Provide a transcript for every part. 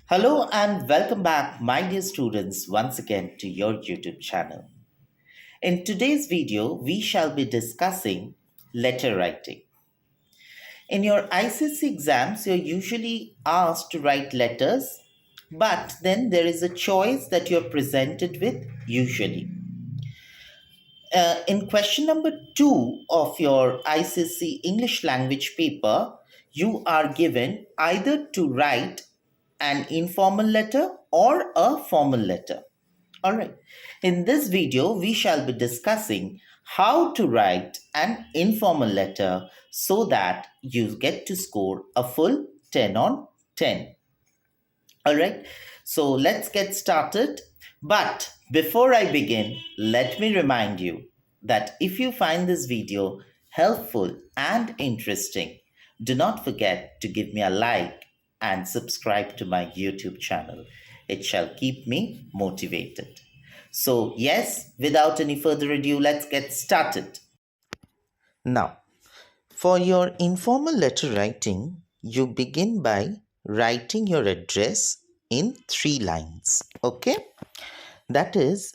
Hello and welcome back, my dear students, once again to your YouTube channel. In today's video, we shall be discussing letter writing. In your ICSE exams, you're usually asked to write letters, but then there is a choice that you're presented with, usually. In question number 2 of your ICSE English language paper, you are given either to write an informal letter or a formal letter. All right. In this video, we shall be discussing how to write an informal letter so that you get to score a full 10 on 10. All right. So let's get started. But before I begin, let me remind you that if you find this video helpful and interesting, do not forget to give me a like and subscribe to my YouTube channel. It shall keep me motivated. So, yes, without any further ado, let's get started. Now, for your informal letter writing, you begin by writing your address in 3 lines. Okay? That is,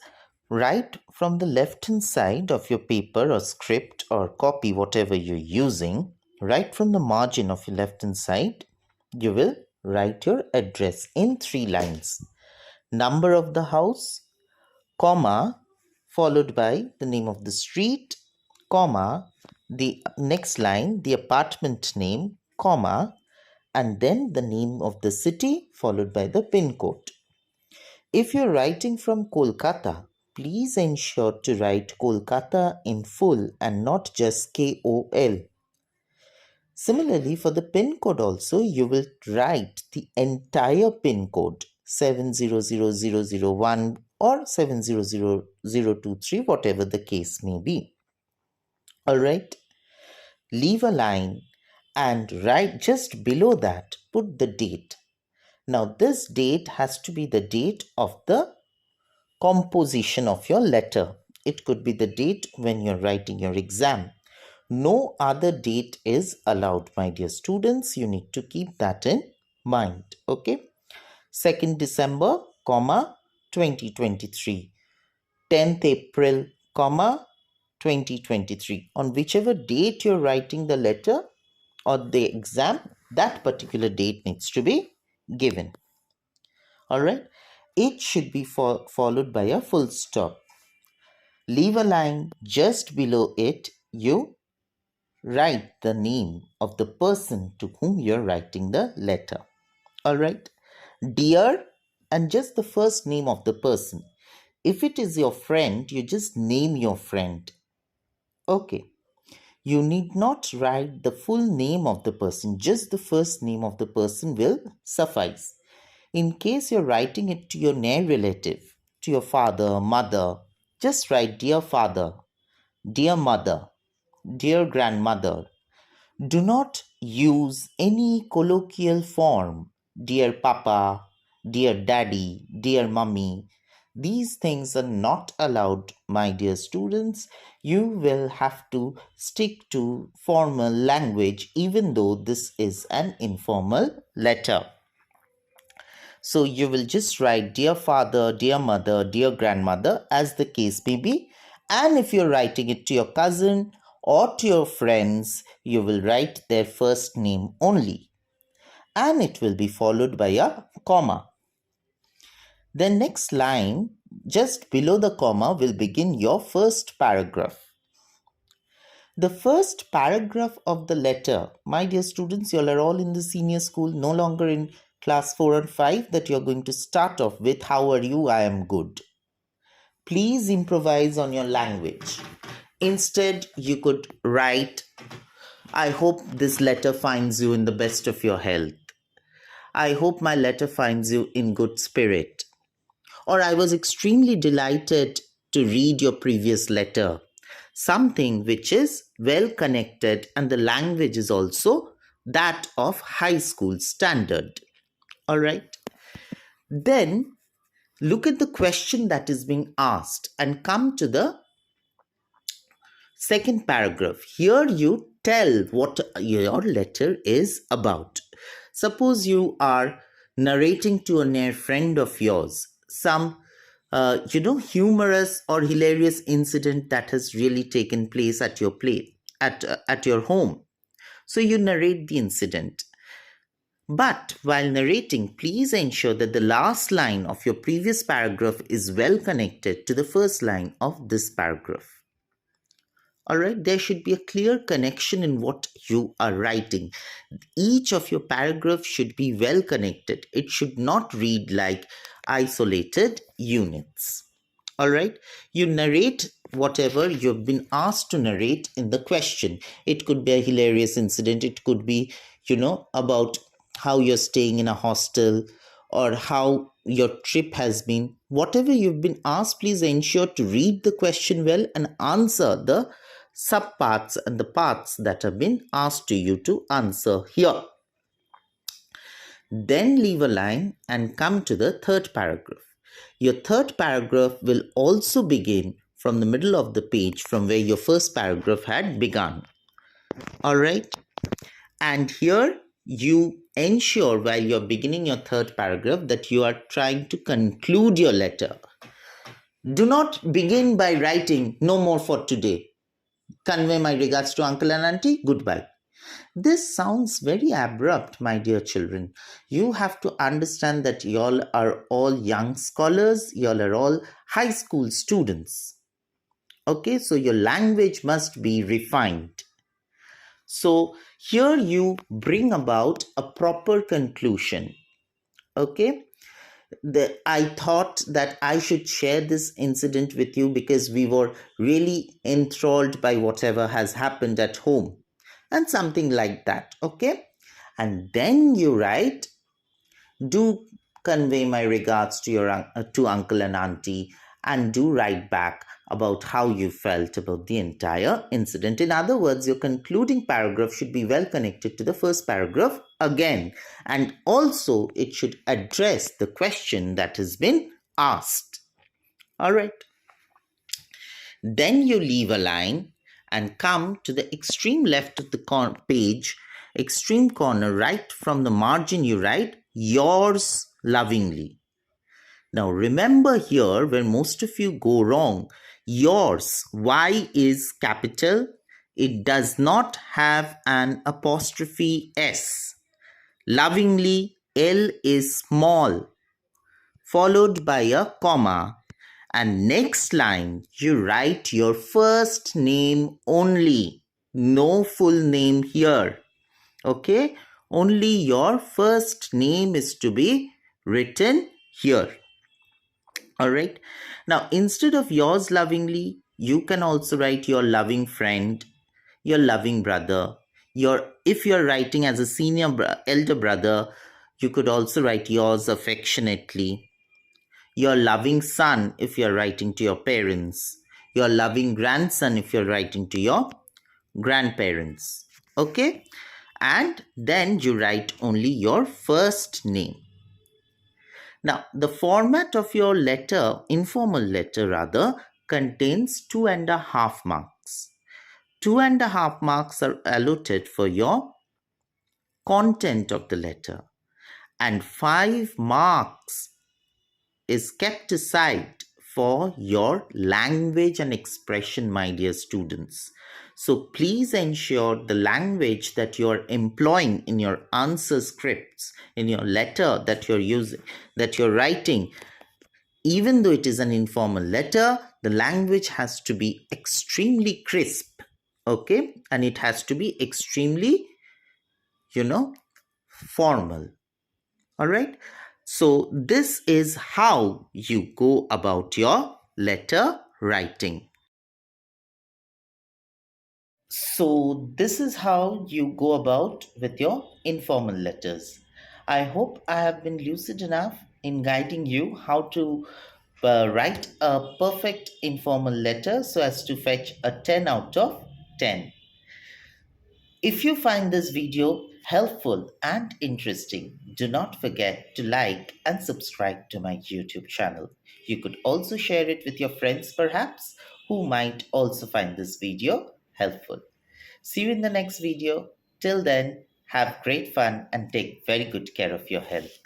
right from the left hand side of your paper or script or copy, whatever you're using, right from the margin of your left hand side, you will write your address in 3 lines. Number of the house, comma, followed by the name of the street, comma, the next line, the apartment name, comma, and then the name of the city followed by the pin code. If you're writing from Kolkata, please ensure to write Kolkata in full and not just KOL. Similarly, for the pin code also, you will write the entire pin code 700001 or 700023, whatever the case may be. Alright, leave a line and write just below that, put the date. Now, this date has to be the date of the composition of your letter. It could be the date when you're writing your exam. No other date is allowed, my dear students. You need to keep that in mind. Okay. 2nd December, comma, 2023. 10th April, comma, 2023. On whichever date you're writing the letter or the exam, that particular date needs to be given. All right. It should be followed by a full stop. Leave a line just below it. You write the name of the person to whom you're writing the letter. All right. Dear, and just the first name of the person. If it is your friend, you just name your friend. Okay. You need not write the full name of the person, just the first name of the person will suffice. In case you're writing it to your near relative, to your father, mother, just write dear father, dear mother, dear grandmother. Do not use any colloquial form, dear papa, dear daddy, dear mummy. These things are not allowed, my dear students. You will have to stick to formal language even though this is an informal letter. So you will just write dear father, dear mother, dear grandmother as the case may be. And if you're writing it to your cousin or to your friends, you will write their first name only. And it will be followed by a comma. The next line, just below the comma, will begin your first paragraph. The first paragraph of the letter, my dear students, you are all in the senior school, no longer in class 4 and 5, that you're going to start off with, how are you? I am good. Please improvise on your language. Instead, you could write, I hope this letter finds you in the best of your health. I hope my letter finds you in good spirit. Or I was extremely delighted to read your previous letter. Something which is well connected and the language is also that of high school standard. All right. Then look at the question that is being asked and come to the second paragraph. Here you tell what your letter is about. Suppose you are narrating to a near friend of yours some humorous or hilarious incident that has really taken place at your at your home. So you narrate the incident. But while narrating, please ensure that the last line of your previous paragraph is well connected to the first line of this paragraph. All right, there should be a clear connection in what you are writing. Each of your paragraphs should be well connected. It should not read like isolated units. All right, you narrate whatever you've been asked to narrate in the question. It could be a hilarious incident, it could be, about how you're staying in a hostel or how your trip has been. Whatever you've been asked, please ensure to read the question well and answer the subparts and the parts that have been asked to you to answer here. Then leave a line and come to the third paragraph. Your third paragraph will also begin from the middle of the page from where your first paragraph had begun. All right. And here you ensure while you're beginning your third paragraph that you are trying to conclude your letter. Do not begin by writing "no more for today. Convey my regards to uncle and auntie. Goodbye." This sounds very abrupt, my dear children. You have to understand that y'all are all young scholars, y'all are all high school students. Okay, so your language must be refined. So here you bring about a proper conclusion. Okay, I thought that I should share this incident with you because we were really enthralled by whatever has happened at home and something like that. Okay, and then you write, do convey my regards to your to uncle and auntie, and do write back about how you felt about the entire incident. In other words, your concluding paragraph should be well connected to the first paragraph again, and also it should address the question that has been asked. All right. Then you leave a line and come to the extreme left of the page, extreme corner, right from the margin you write, yours lovingly. Now remember here where most of you go wrong. Yours, Y is capital. It does not have an apostrophe S. Lovingly, L is small, followed by a comma. And next line, you write your first name only. No full name here. Okay? Only your first name is to be written here. All right. Now, instead of yours lovingly, you can also write your loving friend, your loving brother. If you're writing as a elder brother, you could also write yours affectionately. Your loving son if you're writing to your parents. Your loving grandson if you're writing to your grandparents. Okay? And then you write only your first name. Now, the format of your letter, informal letter rather, contains 2.5 marks. 2.5 marks are allotted for your content of the letter, and 5 marks is kept aside for your language and expression, my dear students. So please ensure the language that you're employing in your answer scripts, in your letter that you're using, that you're writing, even though it is an informal letter, the language has to be extremely crisp, okay? And it has to be extremely, formal. All right. So this is how you go about your letter writing. So this is how you go about with your informal letters. I hope I have been lucid enough in guiding you how to write a perfect informal letter so as to fetch a 10 out of 10. If you find this video helpful and interesting, do not forget to like and subscribe to my YouTube channel. You could also share it with your friends perhaps who might also find this video helpful. See you in the next video. Till then, have great fun and take very good care of your health.